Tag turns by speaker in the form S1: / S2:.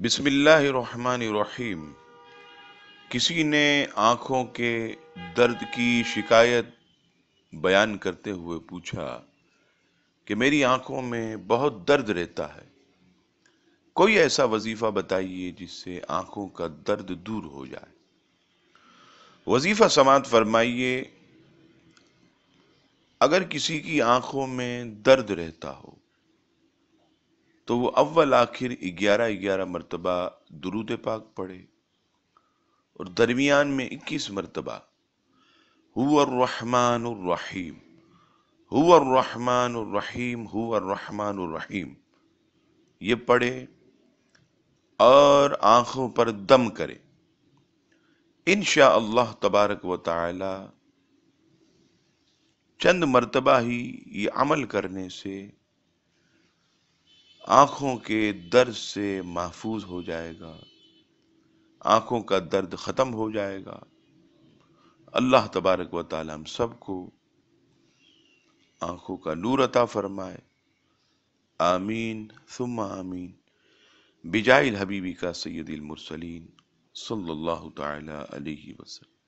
S1: بسم اللہ الرحمن الرحیم۔ کسی نے آنکھوں کے درد کی شکایت بیان کرتے ہوئے پوچھا کہ میری آنکھوں میں بہت درد رہتا ہے، کوئی ایسا وظیفہ بتائیے جس سے آنکھوں کا درد دور ہو جائے۔ وظیفہ سماعت فرمائیے، اگر کسی کی آنکھوں میں درد رہتا ہو تو وہ اول آخر 11 مرتبہ درود پاک پڑھے اور درمیان میں 21 مرتبہ هو الرحمن الرحیم، هو الرحمن الرحیم، هو الرحمن الرحیم یہ پڑھے اور آنکھوں پر دم کرے۔ انشاءاللہ تبارک و تعالی چند مرتبہ ہی یہ عمل کرنے سے آنکھوں کے درد سے محفوظ ہو جائے گا، آنکھوں کا درد ختم ہو جائے گا۔ اللہ تبارک و تعالی ہم سب کو آنکھوں کا نور عطا فرمائے، آمین ثم آمین، بجاہ الحبیبی کا سید المرسلین صلی اللہ تعالی علیہ وسلم۔